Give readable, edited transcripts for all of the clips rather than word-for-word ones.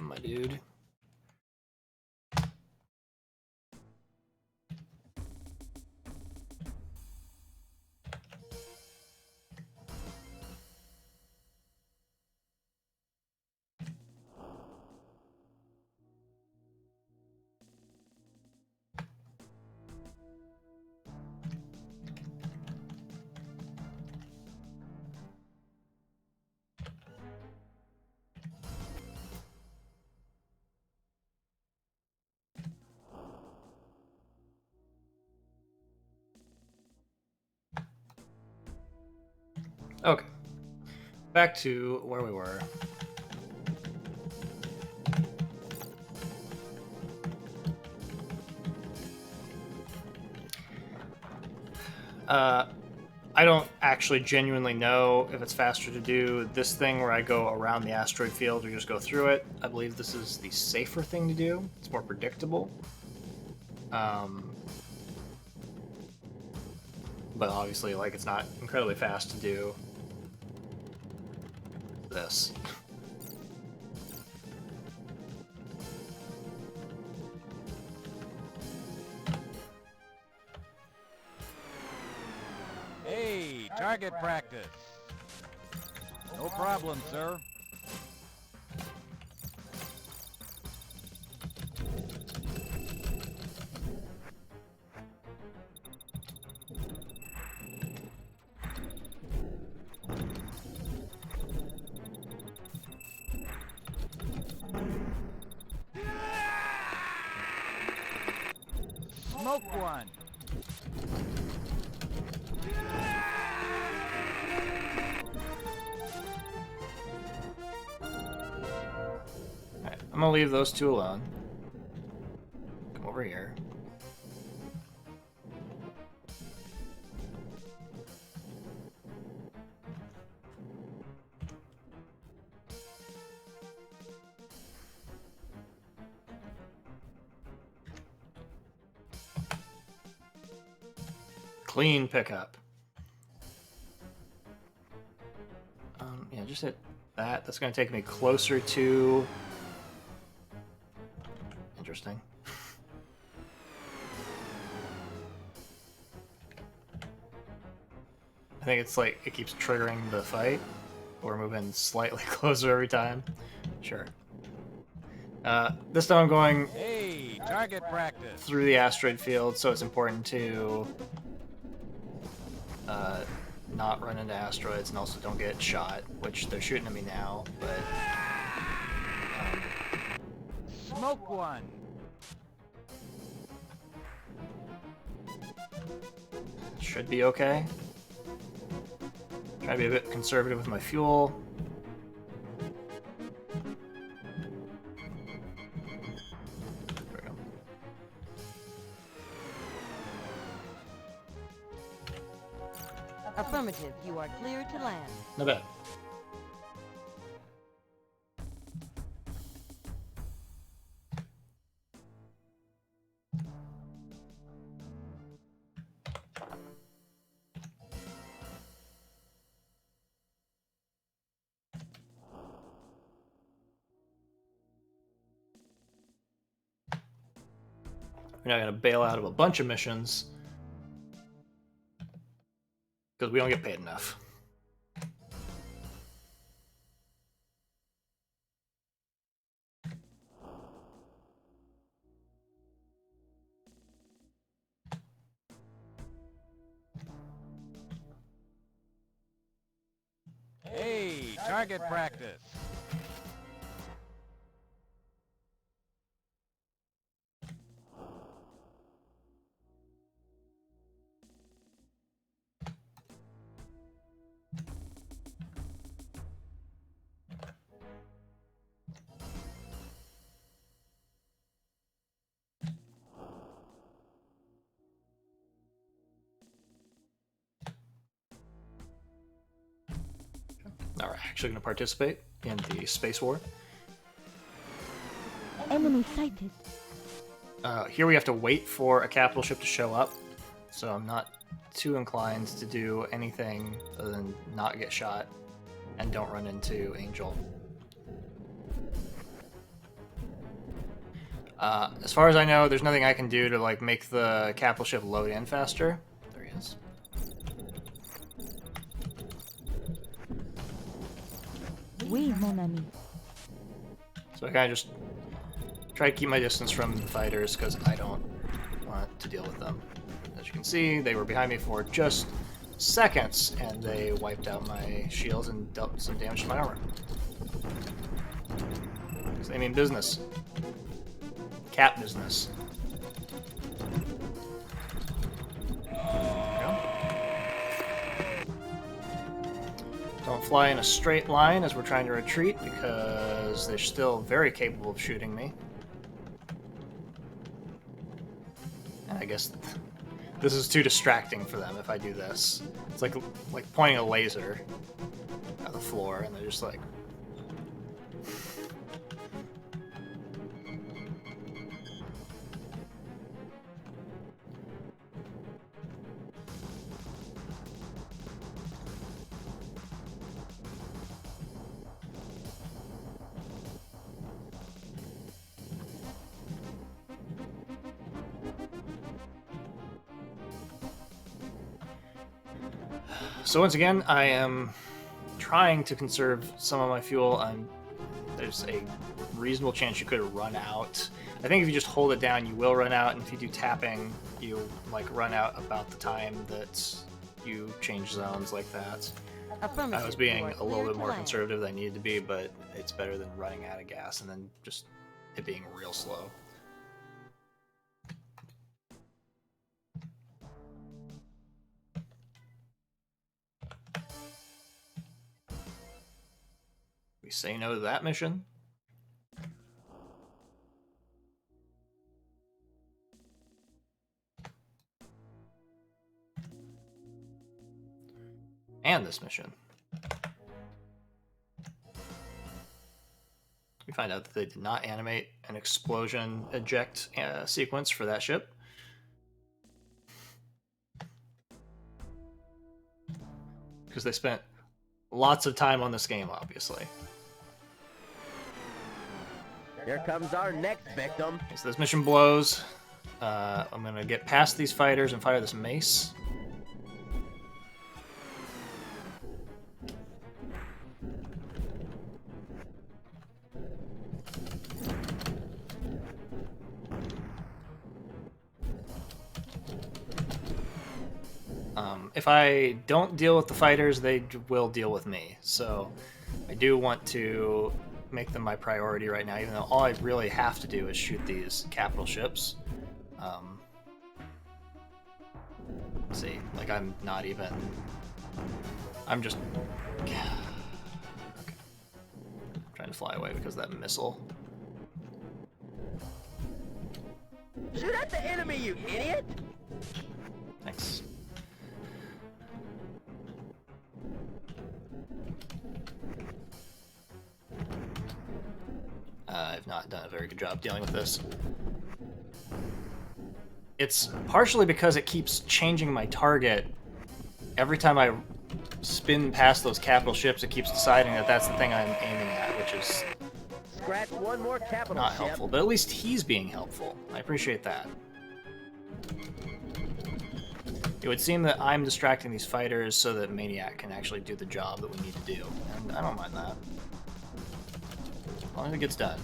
my dude. Okay, back to where we were. I don't actually genuinely know if it's faster to do this thing where I go around the asteroid field or just go through it. I believe this is the safer thing to do. It's more predictable. But obviously, like, it's not incredibly fast to do this. Hey, target practice. No problem, sir. Smoke one. Alright, I'm gonna leave those two alone. Come over here. Clean pickup. Yeah, just hit that. That's going to take me closer to... Interesting. I think it's like it keeps triggering the fight. We're moving slightly closer every time. Sure. This time I'm going Hey, target practice. through the asteroid field, so it's important to not run into asteroids and also don't get shot, which they're shooting at me now, but... Smoke one. Should be okay. Try to be a bit conservative with my fuel. There we go. Affirmative, you are clear to land. Not bad. We're now going to bail out of a bunch of missions because we don't get paid enough. Hey, target practice. Now we're actually going to participate in the space war. Enemy sighted. Here we have to wait for a capital ship to show up, so I'm not too inclined to do anything other than not get shot and don't run into Angel. As far as I know, there's nothing I can do to like make the capital ship load in faster. There he is. Oui, mon ami. So I kind of just try to keep my distance from the fighters because I don't want to deal with them. As you can see, they were behind me for just seconds, and they wiped out my shields and dealt some damage to my armor. Because they mean business. Cat business. There we go. Don't fly in a straight line as we're trying to retreat because they're still very capable of shooting me. And I guess this is too distracting for them if I do this. It's like pointing a laser at the floor and they're just like... So once again, I am trying to conserve some of my fuel. There's a reasonable chance you could run out. I think if you just hold it down, you will run out, and if you do tapping, you like run out about the time that you change zones like that. I was being a little bit more conservative than I needed to be, but it's better than running out of gas and then just it being real slow. We say no to that mission. And this mission. We find out that they did not animate an explosion eject sequence for that ship. Because they spent lots of time on this game, obviously. Here comes our next victim. Okay, so this mission blows. I'm going to get past these fighters and fire this mace. If I don't deal with the fighters, they will deal with me. So I do want to make them my priority right now, even though all I really have to do is shoot these capital ships. Let's see, like I'm not even... I'm just... Okay. I'm trying to fly away because of that missile. Shoot at the enemy, you idiot! Thanks. I've not done a very good job dealing with this. It's partially because it keeps changing my target. Every time I spin past those capital ships, it keeps deciding that that's the thing I'm aiming at, which is Scratch one more capital not ship. helpful. But at least he's being helpful. I appreciate that. It would seem that I'm distracting these fighters so that Maniac can actually do the job that we need to do. And I don't mind that. As long as it gets done.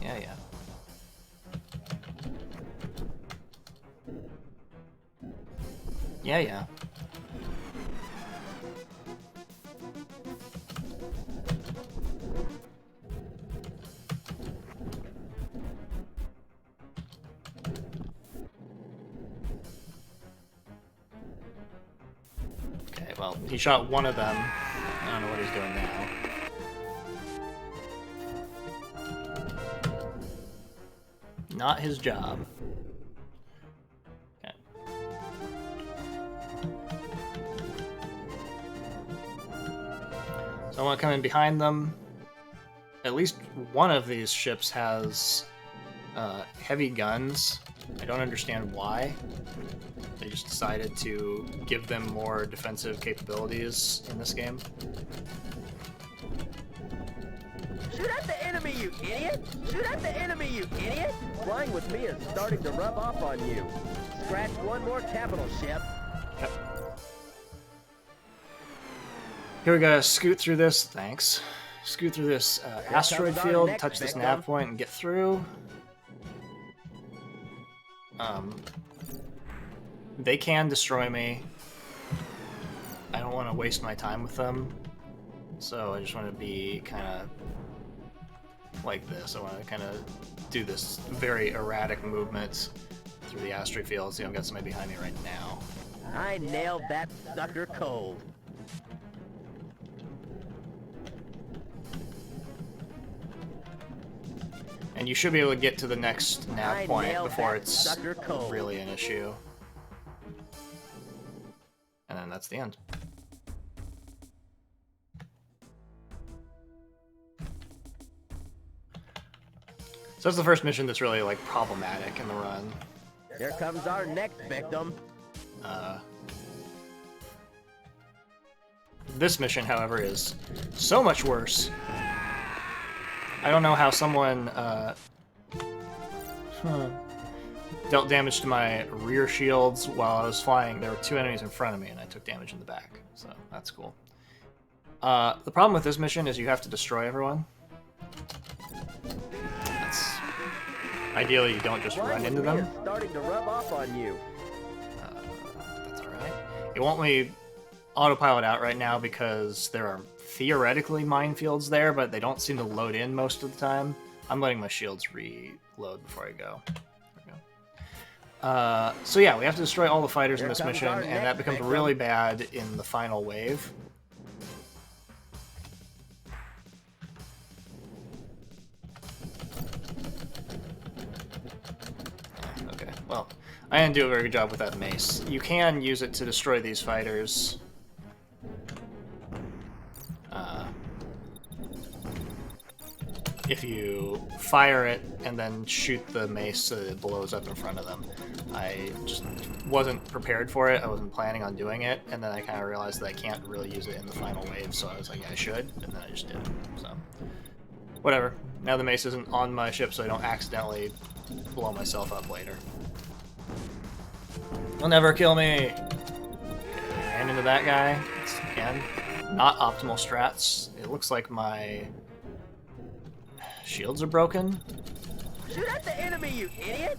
Yeah, yeah. Yeah, yeah. Okay, well, he shot one of them. I don't know what he's doing now. Not his job. Okay. So I want to come in behind them. At least one of these ships has Heavy guns, I don't understand why. They just decided to give them more defensive capabilities in this game. Shoot at the enemy, you idiot! Shoot at the enemy, you idiot! Flying with me is starting to rub off on you. Scratch one more capital ship. Yep. Here we gotta scoot through this. Thanks. Scoot through this asteroid field, touch this nav point, and get through. They can destroy me. I don't want to waste my time with them, so I just want to be kind of like this. I want to kind of do this very erratic movement through the asteroid field. See, I've got somebody behind me right now. I nailed that sucker cold. And you should be able to get to the next nav point before it's cold. really an issue. And then that's the end. So that's the first mission that's really like problematic in the run. Here comes our next victim. This mission, however, is so much worse. I don't know how someone dealt damage to my rear shields while I was flying. There were two enemies in front of me, and I took damage in the back, so that's cool. The problem with this mission is you have to destroy everyone. Ideally, you don't just run into them. Starting to rub off on you. That's alright. It won't let me autopilot out right now because there are theoretically minefields there, but they don't seem to load in most of the time. I'm letting my shields reload before I go. There we go. So yeah, we have to destroy all the fighters in this mission, and that becomes really bad in the final wave. Okay, well, I didn't do a very good job with that mace. You can use it to destroy these fighters. If you fire it and then shoot the mace so that it blows up in front of them. I just wasn't prepared for it. I wasn't planning on doing it, and then I kind of realized that I can't really use it in the final wave, so I was like, yeah, I should, and then I just did it. So, whatever. Now the mace isn't on my ship, so I don't accidentally blow myself up later. You'll never kill me! Ran into that guy. It's, again, not optimal strats. It looks like my shields are broken. Shoot at the enemy, you idiot!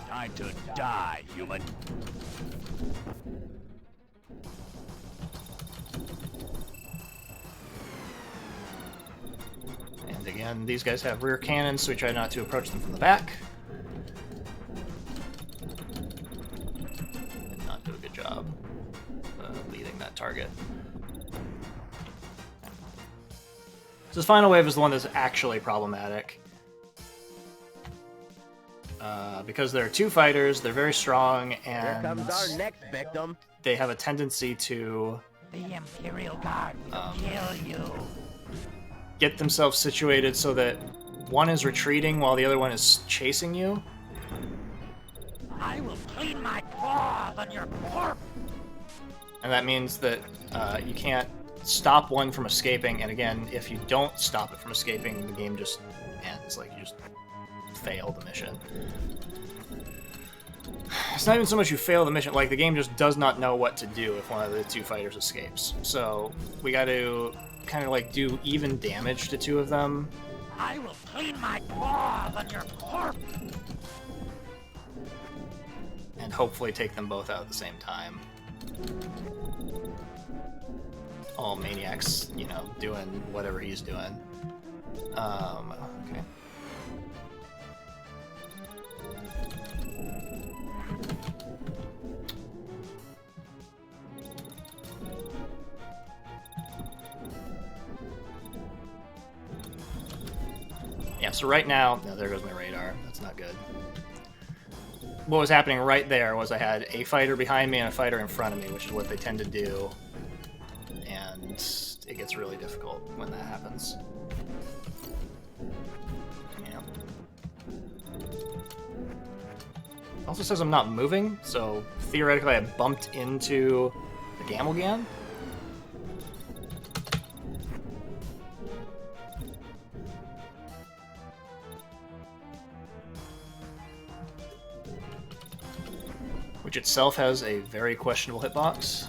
Time to die, human. And again, these guys have rear cannons, so we try not to approach them from the back. Did not do a good job leading that target. So this final wave is the one that's actually problematic. Because there are two fighters, they're very strong, and here comes our next victim. They have a tendency to The Imperial Guard will kill you. get themselves situated so that one is retreating while the other one is chasing you. I will clean my claws on your corpse. And that means that you can't stop one from escaping, and again, if you don't stop it from escaping, the game just ends. Like, you just fail the mission. It's not even so much you fail the mission, like, the game just does not know what to do if one of the two fighters escapes. So, we gotta kind of, like, do even damage to two of them. I will clean my claws on your corpse. And hopefully take them both out at the same time. All Maniac's, you know, doing whatever he's doing. Okay. Yeah, so right now, no, there goes my radar. That's not good. what was happening right there was I had a fighter behind me and a fighter in front of me, which is what they tend to do. And it gets really difficult when that happens. Yeah. Also says I'm not moving, so theoretically I bumped into the Gamelgan. Which itself has a very questionable hitbox.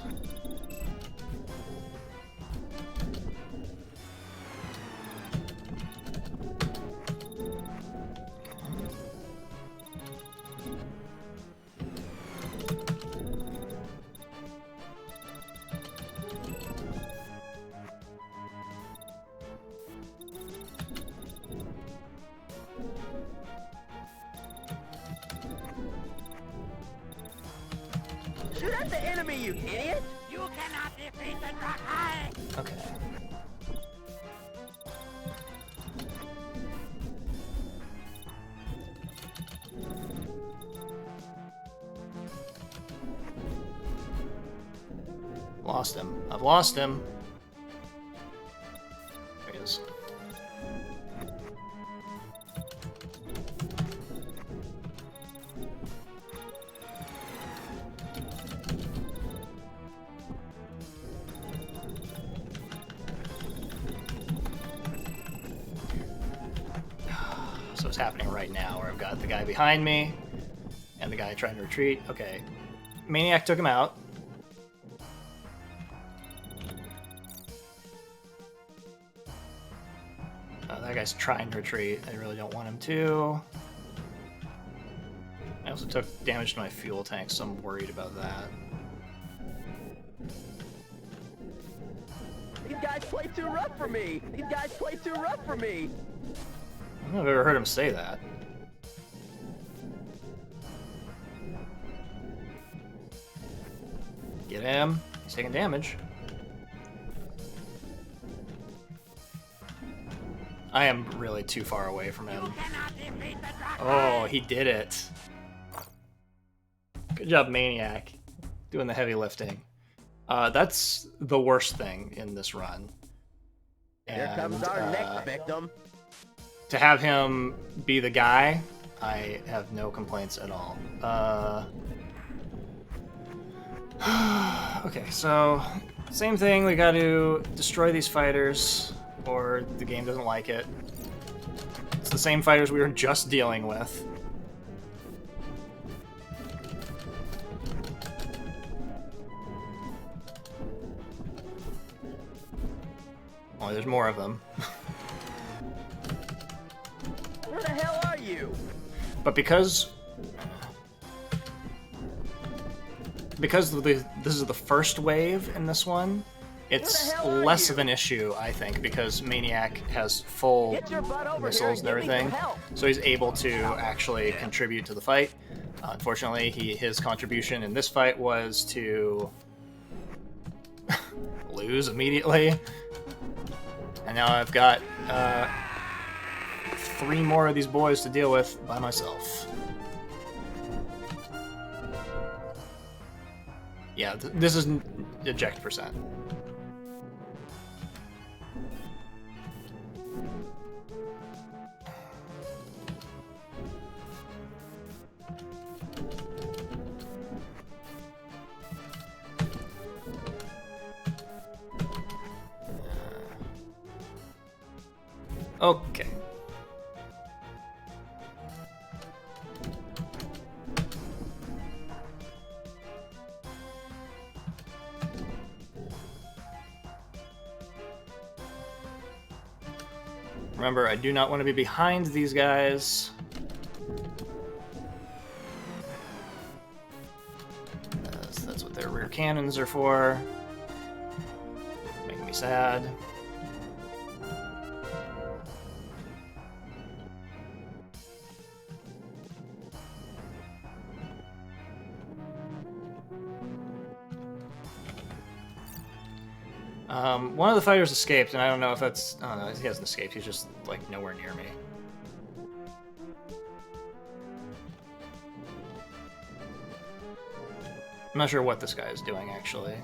Shoot at the enemy, you idiot! You cannot defeat the Drakai! Okay. Lost him. I've lost him. There he is. So it's happening right now, where I've got the guy behind me and the guy trying to retreat. Okay. Maniac took him out. That guy's trying to retreat. I really don't want him to. I also took damage to my fuel tank, so I'm worried about that. These guys play too rough for me! These guys play too rough for me! I don't know if I've ever heard him say that. Get him. He's taking damage. I am really too far away from him. Oh, he did it. Good job, Maniac. Doing the heavy lifting. That's the worst thing in this run. Here comes our next victim. To have him be the guy, I have no complaints at all. Okay, so same thing. We got to destroy these fighters, or the game doesn't like it. It's the same fighters we were just dealing with. Oh, there's more of them. Where the hell are you? But because this is the first wave in this one, it's less of an issue, I think, because Maniac has full missiles and everything, so he's able to actually contribute to the fight. Unfortunately, his contribution in this fight was to lose immediately, and now I've got 3 more of these boys to deal with by myself. Yeah, this is eject percent. Okay. Remember, I do not want to be behind these guys. That's what their rear cannons are for. Making me sad. One of the fighters escaped, and I don't know if that's... Oh, no, he hasn't escaped. He's just, like, nowhere near me. I'm not sure what this guy is doing, actually.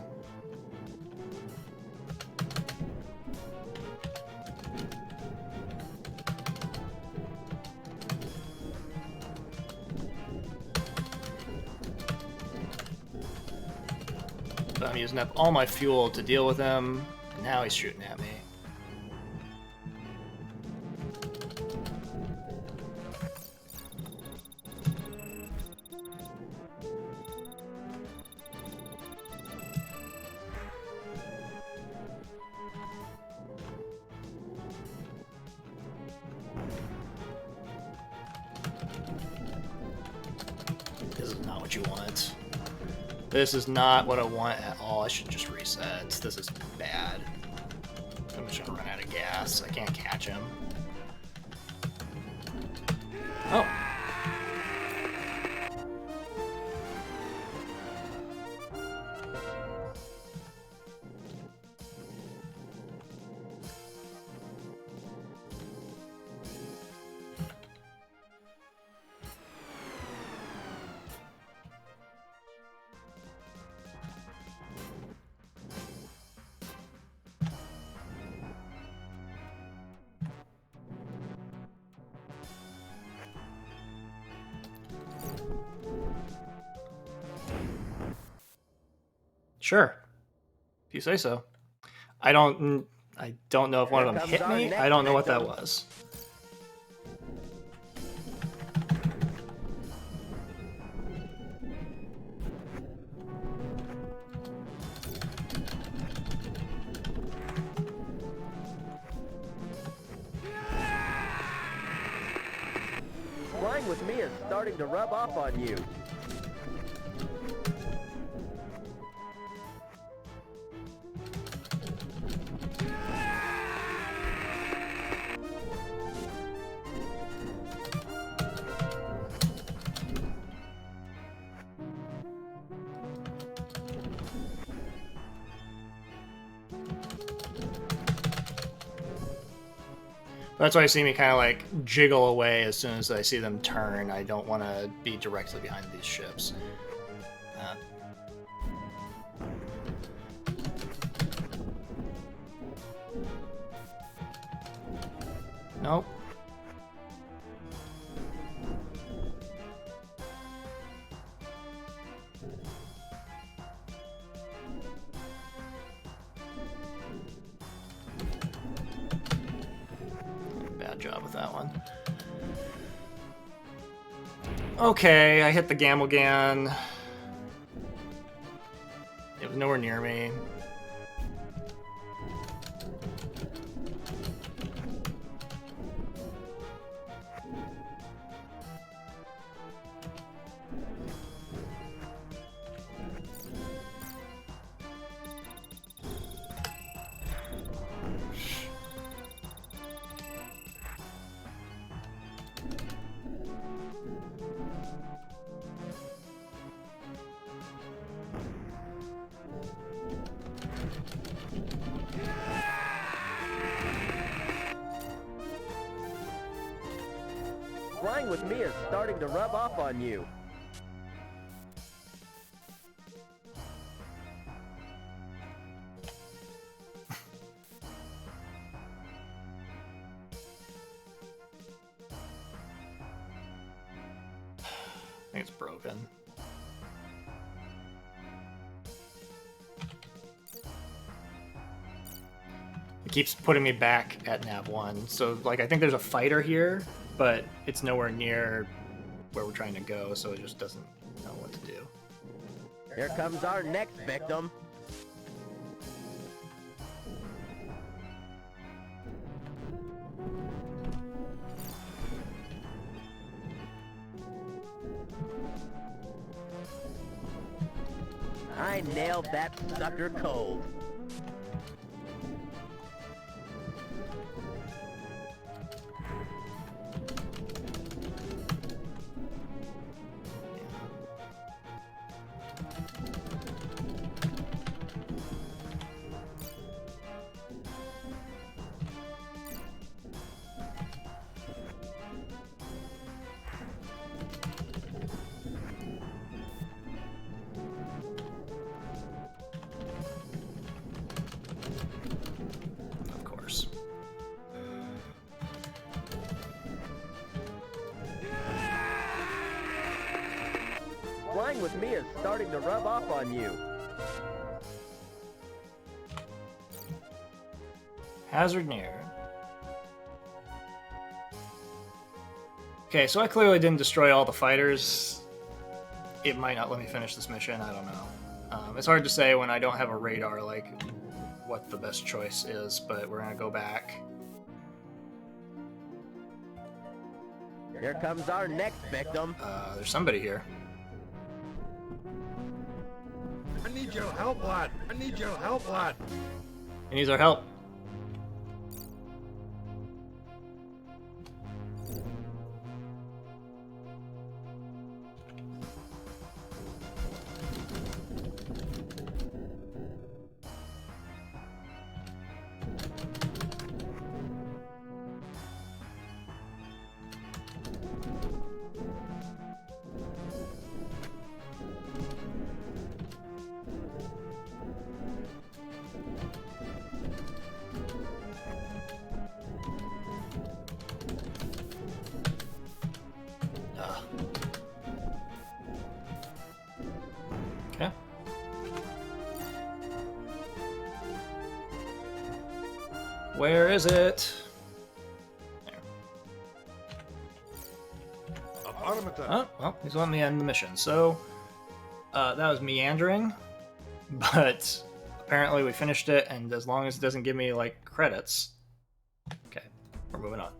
So I'm using up all my fuel to deal with him, and now he's shooting at me. This is not what you want. This is not what I want at all. I should just reset. This is bad. I'm just gonna run out of gas. I can't catch him. Oh. Sure. If you say so. I don't know if one of them hit me. I don't know what that was. Flying with me is starting to rub off on you. That's why you see me kind of like jiggle away as soon as I see them turn. I don't want to be directly behind these ships. Nope. Bad job with that one. Okay, I hit the Gamelgan. It was nowhere near me. Flying with me is starting to rub off on you. I think it's broken. It keeps putting me back at nav 1. So, like, I think there's a fighter here, but it's nowhere near where we're trying to go, so it just doesn't know what to do. Here comes our next victim. I nailed that sucker cold. Flying with me is starting to rub off on you. Hazard near. Okay, so I clearly didn't destroy all the fighters. It might not let me finish this mission, I don't know. It's hard to say when I don't have a radar, like, what the best choice is, but we're gonna go back. Here comes our next victim. There's somebody here. I need your help, lad. I need your help, lad. He needs our help. Okay. Where is it? There. Oh, well, he's letting me end the mission. So, that was meandering, but apparently we finished it, and as long as it doesn't give me, like, credits... Okay, we're moving on.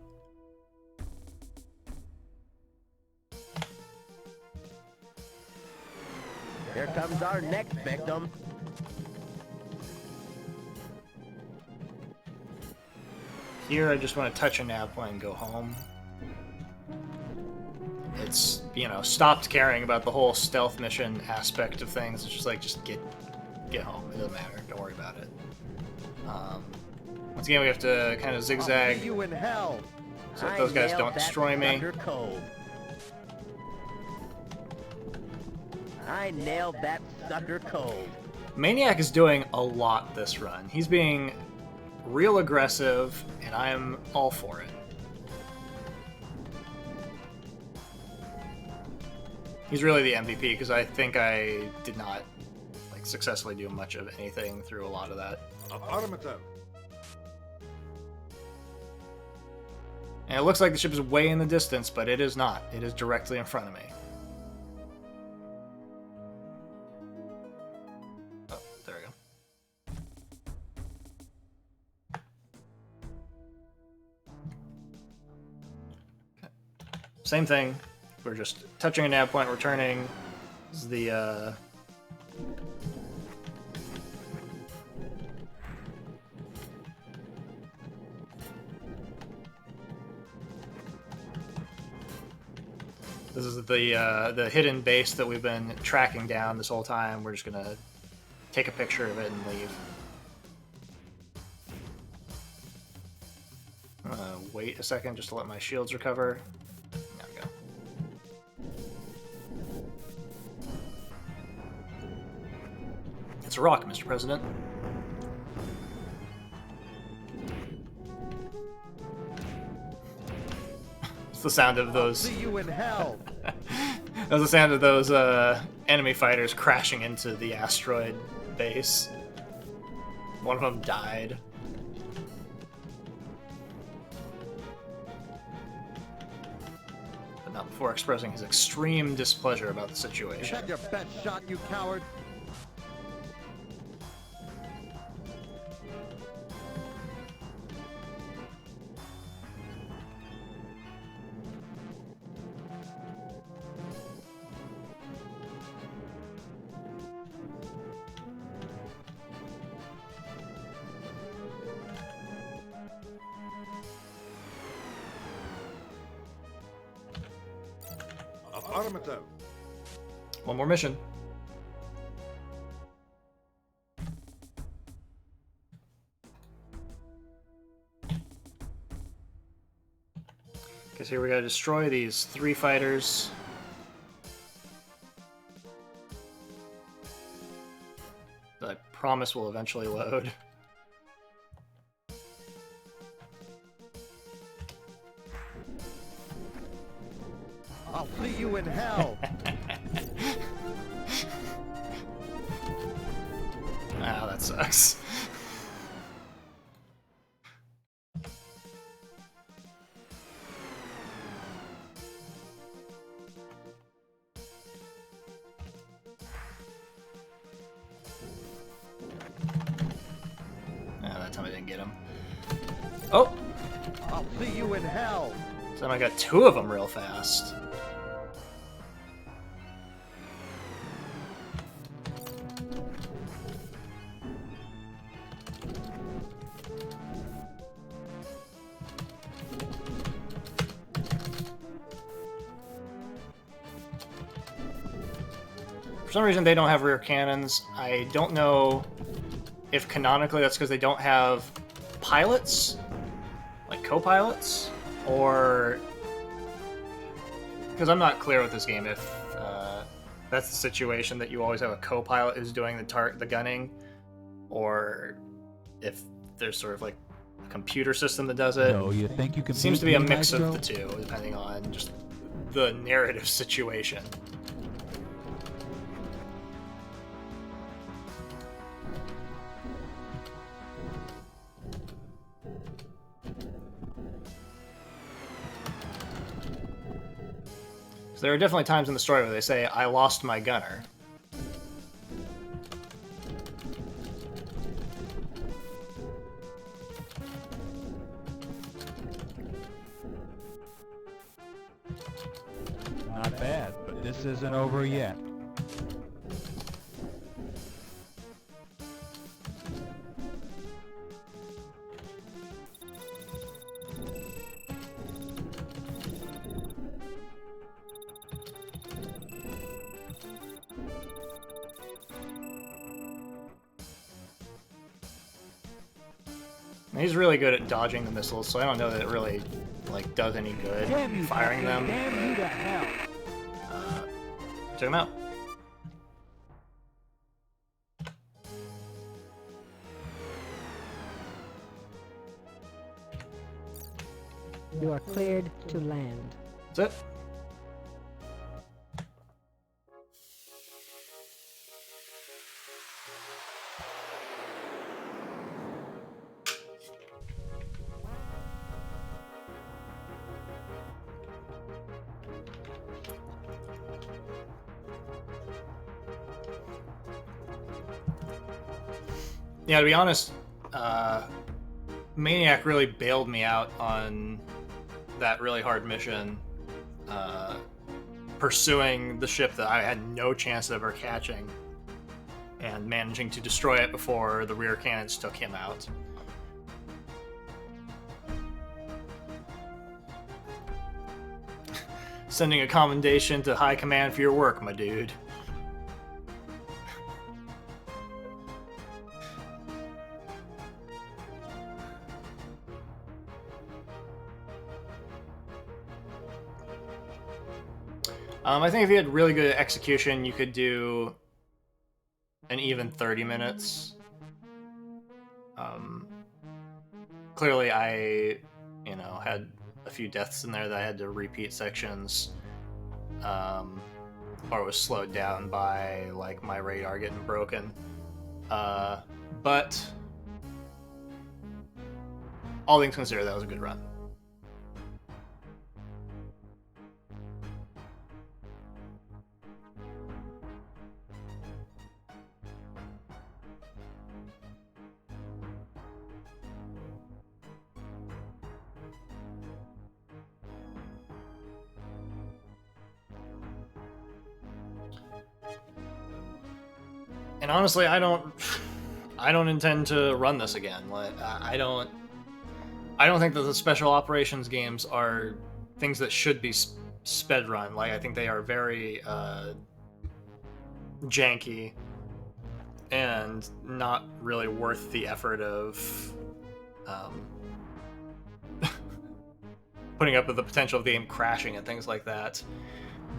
Here comes our next victim. Here, I just want to touch a nav point and go home. It's, you know, stopped caring about the whole stealth mission aspect of things. It's just like, just get home. It doesn't matter. Don't worry about it. Once again, we have to kind of zigzag You in hell. so that those guys don't destroy me. I nailed that sucker cold. Maniac is doing a lot this run. He's being real aggressive, and I'm all for it. He's really the MVP because I think I did not successfully do much of anything through a lot of that. And it looks like the ship is way in the distance, but it is not. It is directly in front of me. Oh, there we go. Okay. Same thing. We're just touching a nav point, returning. This is the, This is the hidden base that we've been tracking down this whole time. We're just gonna take a picture of it and leave. Wait a second just to let my shields recover. There we go. It's a rock, Mr. President. It's the sound of those. See you in hell. That was the sound of those enemy fighters crashing into the asteroid base. One of them died. But not before expressing his extreme displeasure about the Is situation. that your best shot, you coward? One more mission. Okay, so here we gotta destroy these 3 fighters. That I promise will eventually load. I'll see you in hell. sucks. That time I didn't get him. Oh! I'll see you in hell. Then I got 2 of them real fast. For some reason, they don't have rear cannons. I don't know if canonically that's because they don't have pilots, like co-pilots, or because I'm not clear with this game if that's the situation that you always have a co-pilot who's doing the gunning, or if there's sort of like a computer system that does it. No, you think you can Seems to beat be a me, mix of Maestro? the two, depending on just the narrative situation. So there are definitely times in the story where they say, I lost my gunner. Not bad, but this isn't over yet. He's really good at dodging the missiles, so I don't know that it really like does any good firing them. Damn you to hell! Check him out. You are cleared to land. That's it. Yeah, to be honest, Maniac really bailed me out on that really hard mission, pursuing the ship that I had no chance of ever catching, and managing to destroy it before the rear cannons took him out. Sending a commendation to High Command for your work, my dude. I think if you had really good execution, you could do an even 30 minutes. Clearly, I, had a few deaths in there that I had to repeat sections, or was slowed down by like my radar getting broken. But all things considered, that was a good run. And honestly, I don't intend to run this again. Like, I don't think that the special operations games are things that should be sped run. Like, I think they are very janky and not really worth the effort of putting up with the potential of the game crashing and things like that.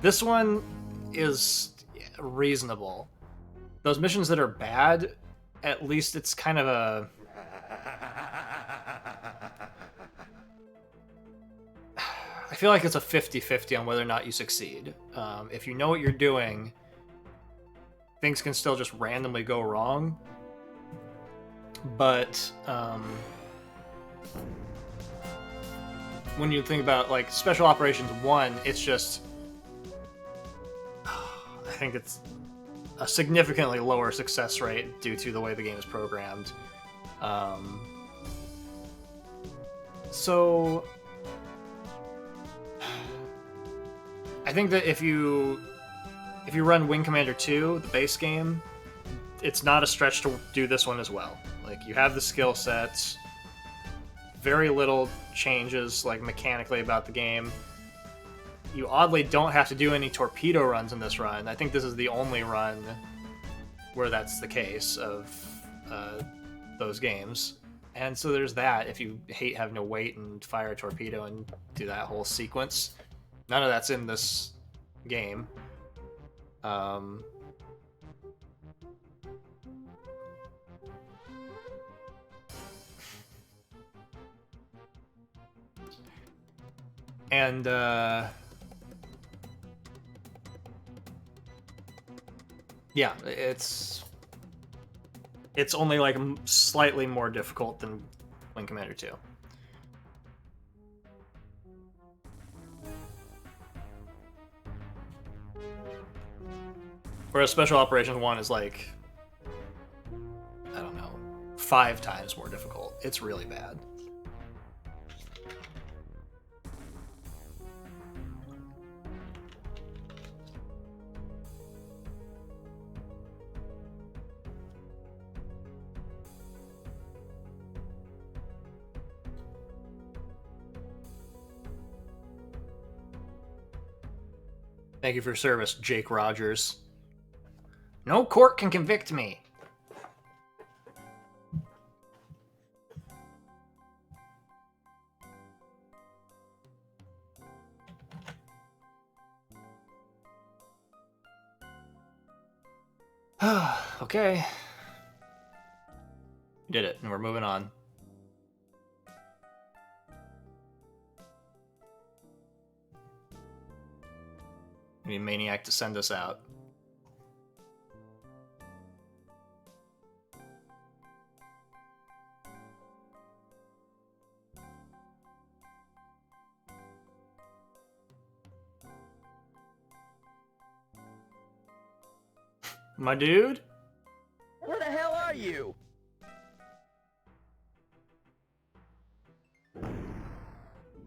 This one is reasonable. Those missions that are bad, at least it's kind of a... I feel like it's a 50-50 on whether or not you succeed. If you know what you're doing, things can still just randomly go wrong. But when you think about like Special Operations 1, it's just I think it's a significantly lower success rate due to the way the game is programmed. So I think that if you run Wing Commander 2, the base game, it's not a stretch to do this one as well. Like, you have the skill sets, very little changes, like, mechanically about the game. You oddly don't have to do any torpedo runs in this run. I think this is the only run where that's the case of those games. And so there's that. If you hate having to wait and fire a torpedo and do that whole sequence, none of that's in this game. And yeah, it's only like slightly more difficult than Wing Commander 2. Whereas Special Operations 1 is like, I don't know, 5 times more difficult. It's really bad. Thank you for your service, Jake Rogers. No court can convict me. Okay. We did it, and we're moving on. We need Maniac to send us out. My dude? Where the hell are you?